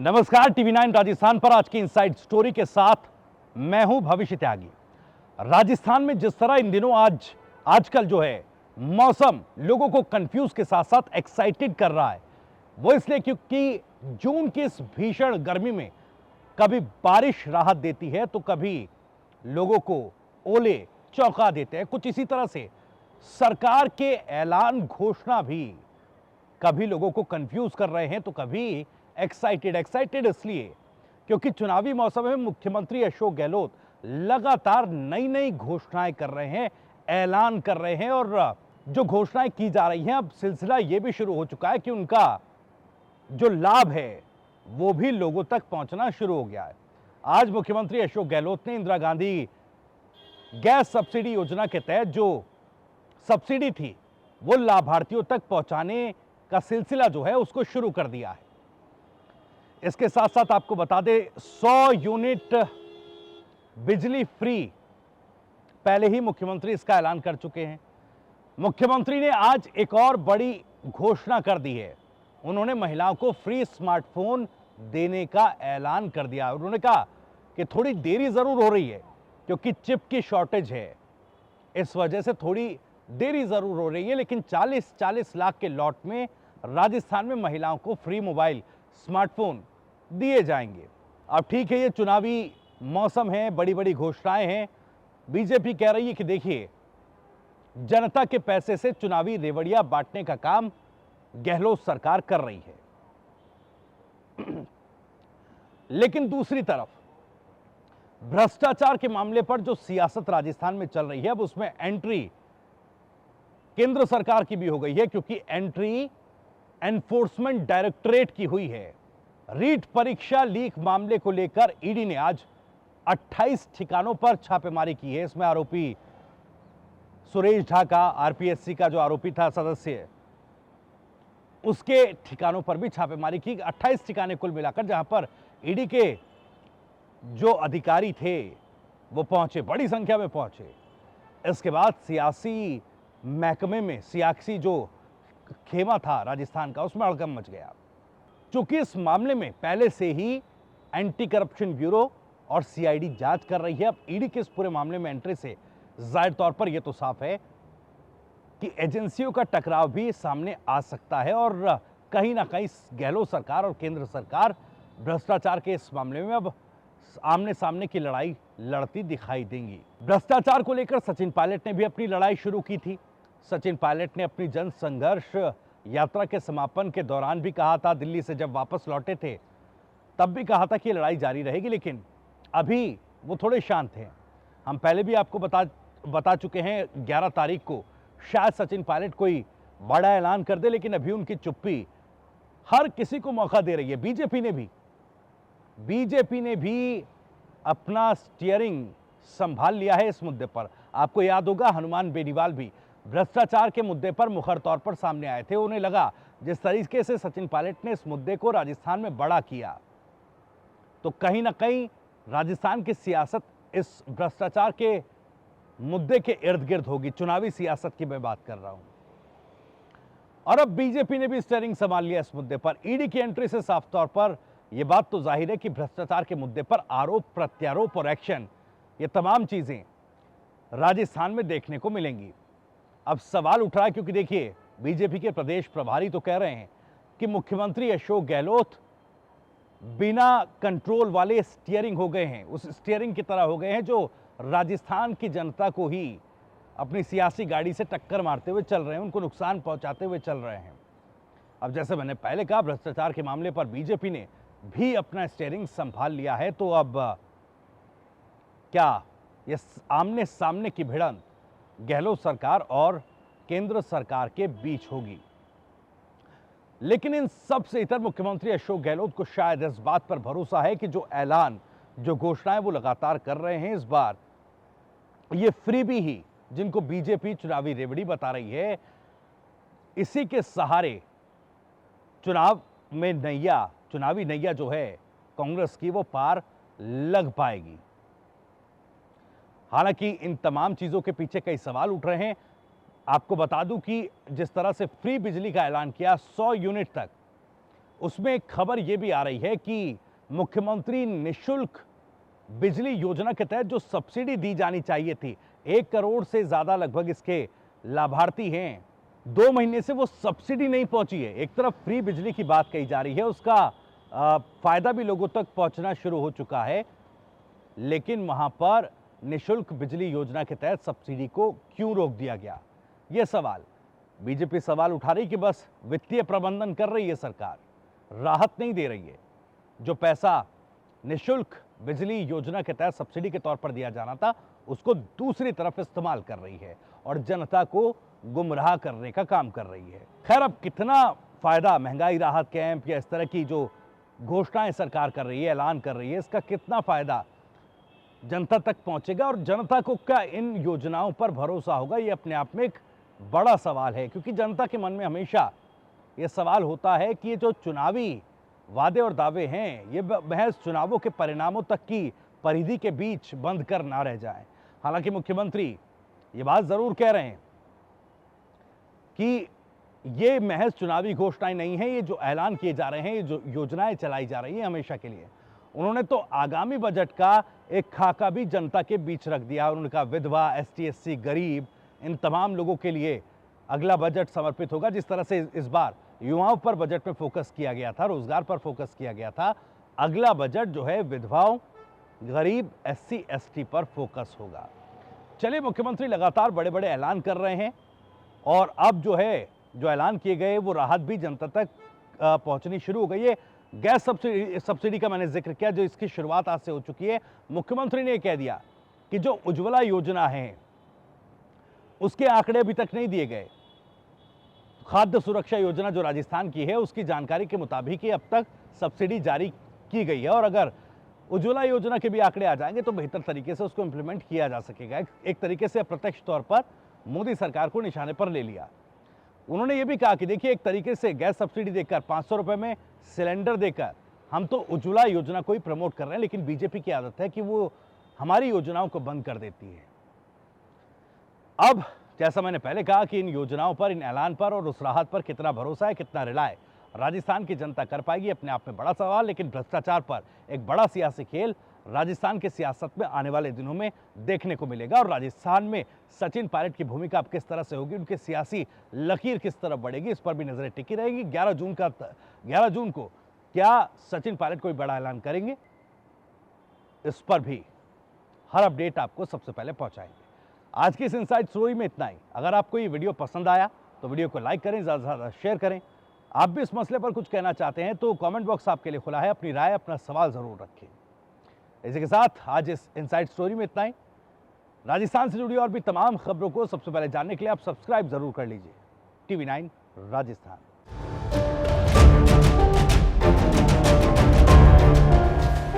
नमस्कार, टीवी 9 राजस्थान पर आज की इनसाइड स्टोरी के साथ मैं हूं भविष्य त्यागी। राजस्थान में जिस तरह इन दिनों आजकल जो है मौसम लोगों को कंफ्यूज के साथ साथ एक्साइटेड कर रहा है, वो इसलिए क्योंकि जून की इस भीषण गर्मी में कभी बारिश राहत देती है तो कभी लोगों को ओले चौंका देते हैं। कुछ इसी तरह से सरकार के ऐलान घोषणा भी कभी लोगों को कंफ्यूज कर रहे हैं तो कभी एक्साइटेड इसलिए क्योंकि चुनावी मौसम में मुख्यमंत्री अशोक गहलोत लगातार नई नई घोषणाएं कर रहे हैं, ऐलान कर रहे हैं और जो घोषणाएं की जा रही हैं अब सिलसिला यह भी शुरू हो चुका है कि उनका जो लाभ है वो भी लोगों तक पहुंचना शुरू हो गया है। आज मुख्यमंत्री अशोक गहलोत ने इंदिरा गांधी गैस सब्सिडी योजना के तहत जो सब्सिडी थी वो लाभार्थियों तक पहुंचाने का सिलसिला जो है उसको शुरू कर दिया है। इसके साथ साथ आपको बता दें 100 यूनिट बिजली फ्री पहले ही मुख्यमंत्री इसका ऐलान कर चुके हैं। मुख्यमंत्री ने आज एक और बड़ी घोषणा कर दी है। उन्होंने महिलाओं को फ्री स्मार्टफोन देने का ऐलान कर दिया। उन्होंने कहा कि थोड़ी देरी जरूर हो रही है क्योंकि चिप की शॉर्टेज है, इस वजह से थोड़ी देरी जरूर हो रही है, लेकिन 40-40 लाख के लॉट में राजस्थान में महिलाओं को फ्री मोबाइल स्मार्टफोन दिए जाएंगे। अब ठीक है, ये चुनावी मौसम है, बड़ी बड़ी घोषणाएं हैं। बीजेपी कह रही है कि देखिए जनता के पैसे से चुनावी रेवड़ियां बांटने का काम गहलोत सरकार कर रही है। लेकिन दूसरी तरफ भ्रष्टाचार के मामले पर जो सियासत राजस्थान में चल रही है अब उसमें एंट्री केंद्र सरकार की भी हो गई है, क्योंकि एंट्री एनफोर्समेंट डायरेक्टरेट की हुई है। रीट परीक्षा लीक मामले को लेकर ईडी ने आज 28 ठिकानों पर छापेमारी की है। इसमें आरोपी सुरेश ढाका, आरपीएससी का जो आरोपी था सदस्य, उसके ठिकानों पर भी छापेमारी की। 28 ठिकाने कुल मिलाकर जहां पर ईडी के जो अधिकारी थे वो पहुंचे, बड़ी संख्या में पहुंचे। इसके बाद सियासी महकमे में सियासी जो खेमा था राजस्थान का उसमें हड़कंप मच गया। चूंकि इस मामले में पहले से ही एंटी करप्शन ब्यूरो और सीआईडी जांच कर रही है, अब ईडी के इस पूरे मामले में एंट्री से जाहिर तौर पर यह तो साफ है कि एजेंसियों का टकराव भी सामने आ सकता है और कहीं ना कहीं गहलोत सरकार और केंद्र सरकार भ्रष्टाचार के इस मामले में अब आमने सामने की लड़ाई लड़ती दिखाई देंगी। भ्रष्टाचार को लेकर सचिन पायलट ने भी अपनी लड़ाई शुरू की थी। सचिन पायलट ने अपनी जन संघर्ष यात्रा के समापन के दौरान भी कहा था, दिल्ली से जब वापस लौटे थे तब भी कहा था कि लड़ाई जारी रहेगी, लेकिन अभी वो थोड़े शांत हैं। हम पहले भी आपको बता चुके हैं 11 तारीख को शायद सचिन पायलट कोई बड़ा ऐलान कर दे, लेकिन अभी उनकी चुप्पी हर किसी को मौका दे रही है। बीजेपी ने भी अपना स्टीयरिंग संभाल लिया है इस मुद्दे पर। आपको याद होगा हनुमान बेनीवाल भी भ्रष्टाचार के मुद्दे पर मुखर तौर पर सामने आए थे। उन्हें लगा जिस तरीके से सचिन पायलट ने इस मुद्दे को राजस्थान में बड़ा किया तो कहीं ना कहीं राजस्थान की सियासत इस भ्रष्टाचार के मुद्दे के इर्द गिर्द होगी। चुनावी सियासत की मैं बात कर रहा हूं। और अब बीजेपी ने भी स्टीयरिंग संभाल लिया इस मुद्दे पर। ईडी की एंट्री से साफ तौर पर यह बात तो जाहिर है कि भ्रष्टाचार के मुद्दे पर आरोप प्रत्यारोप और एक्शन, ये तमाम चीजें राजस्थान में देखने को मिलेंगी। अब सवाल उठ रहा है क्योंकि देखिए बीजेपी के प्रदेश प्रभारी तो कह रहे हैं कि मुख्यमंत्री अशोक गहलोत बिना कंट्रोल वाले स्टीयरिंग हो गए हैं, उस स्टीयरिंग की तरह हो गए हैं जो राजस्थान की जनता को ही अपनी सियासी गाड़ी से टक्कर मारते हुए चल रहे हैं, उनको नुकसान पहुंचाते हुए चल रहे हैं। अब जैसे मैंने पहले कहा भ्रष्टाचार के मामले पर बीजेपी ने भी अपना स्टीयरिंग संभाल लिया है, तो अब क्या ये आमने सामने की भिड़ंत गहलोत सरकार और केंद्र सरकार के बीच होगी। लेकिन इन सब से इतर मुख्यमंत्री अशोक गहलोत को शायद इस बात पर भरोसा है कि जो ऐलान, जो घोषणाएं वो लगातार कर रहे हैं, इस बार ये फ्रीबी ही जिनको बीजेपी चुनावी रेवड़ी बता रही है, इसी के सहारे चुनावी नैया जो है कांग्रेस की वो पार लग पाएगी। हालांकि इन तमाम चीजों के पीछे कई सवाल उठ रहे हैं। आपको बता दूं कि जिस तरह से फ्री बिजली का ऐलान किया 100 यूनिट तक, उसमें एक खबर यह भी आ रही है कि मुख्यमंत्री निःशुल्क बिजली योजना के तहत जो सब्सिडी दी जानी चाहिए थी, 1 करोड़ से ज्यादा लगभग इसके लाभार्थी हैं, 2 महीने से वो सब्सिडी नहीं पहुंची है। एक तरफ फ्री बिजली की बात कही जा रही है, उसका फायदा भी लोगों तक पहुंचना शुरू हो चुका है, लेकिन वहां पर निःशुल्क बिजली योजना के तहत सब्सिडी को क्यों रोक दिया गया? यह सवाल बीजेपी सवाल उठा रही कि बस वित्तीय प्रबंधन कर रही है सरकार, राहत नहीं दे रही है। जो पैसा निःशुल्क बिजली योजना के तहत सब्सिडी के तौर पर दिया जाना था, उसको दूसरी तरफ इस्तेमाल कर रही है और जनता को गुमराह करने का काम कर रही है। खैर, अब कितना फायदा महंगाई राहत कैंप या इस तरह की जो घोषणाएं सरकार कर रही है, ऐलान कर रही है, इसका कितना फायदा जनता तक पहुंचेगा और जनता को क्या इन योजनाओं पर भरोसा होगा, ये अपने आप में एक बड़ा सवाल है। क्योंकि जनता के मन में हमेशा ये सवाल होता है कि ये जो चुनावी वादे और दावे हैं, ये महज चुनावों के परिणामों तक की परिधि के बीच बंद कर ना रह जाए। हालांकि मुख्यमंत्री ये बात जरूर कह रहे हैं कि ये महज चुनावी घोषणाएं नहीं है, ये जो ऐलान किए जा रहे हैं, ये जो योजनाएं चलाई जा रही हैं हमेशा के लिए। उन्होंने तो आगामी बजट का एक खाका भी जनता के बीच रख दिया। उन्होंने कहा विधवा, एसटी, एससी, गरीब, इन तमाम लोगों के लिए अगला बजट समर्पित होगा। जिस तरह से इस बार युवाओं पर बजट में फोकस किया गया था, रोजगार पर फोकस किया गया था, अगला बजट जो है विधवाओं, गरीब, एससी, एसटी पर फोकस होगा। चलिए, मुख्यमंत्री लगातार बड़े बड़े ऐलान कर रहे हैं और अब जो है, जो ऐलान किए गए वो राहत भी जनता तक पहुंचनी शुरू हो गई है। गैस सब्सिडी का मैंने जिक्र किया, जो इसकी शुरुआत आज से हो चुकी है। मुख्यमंत्री ने कह दिया कि जो उज्ज्वला योजना है उसके आंकड़े अभी तक नहीं दिए गए। खाद्य सुरक्षा योजना जो राजस्थान की है, उसकी जानकारी के मुताबिक ही अब तक सब्सिडी जारी की गई है और अगर उज्ज्वला योजना के भी आंकड़े आ जाएंगे तो बेहतर तरीके से उसको इंप्लीमेंट किया जा सकेगा। एक तरीके से अप्रत्यक्ष तौर पर मोदी सरकार को निशाने पर ले लिया। उन्होंने ये भी कहा कि देखिए, एक तरीके से गैस सब्सिडी देकर 500 रुपए में सिलेंडर देकर हम तो उज्ज्वला योजना को ही प्रमोट कर रहे हैं, लेकिन बीजेपी की आदत है कि वो हमारी योजनाओं को बंद कर देती है। अब जैसा मैंने पहले कहा कि इन योजनाओं पर, इन ऐलान पर और उस राहत पर कितना भरोसा है, कितना रिलाय राजस्थान की जनता कर पाएगी, अपने आप में बड़ा सवाल। लेकिन भ्रष्टाचार पर एक बड़ा सियासी खेल राजस्थान के सियासत में आने वाले दिनों में देखने को मिलेगा और राजस्थान में सचिन पायलट की भूमिका अब किस तरह से होगी, उनकी सियासी लकीर किस तरफ बढ़ेगी, इस पर भी नजरें टिकी रहेगी। 11 जून को क्या सचिन पायलट कोई बड़ा ऐलान करेंगे, इस पर भी हर अपडेट आपको सबसे पहले पहुंचाएंगे। आज की इस इनसाइड स्टोरी में इतना ही। अगर आपको ये वीडियो पसंद आया तो वीडियो को लाइक करें, ज़्यादा से ज़्यादा शेयर करें। आप भी इस मसले पर कुछ कहना चाहते हैं तो कमेंट बॉक्स आपके लिए खुला है, अपनी राय, अपना सवाल ज़रूर रखें। इसी के साथ आज इस इनसाइड स्टोरी में इतना ही। राजस्थान से जुड़ी और भी तमाम खबरों को सबसे पहले जानने के लिए आप सब्सक्राइब जरूर कर लीजिए। TV9 राजस्थान।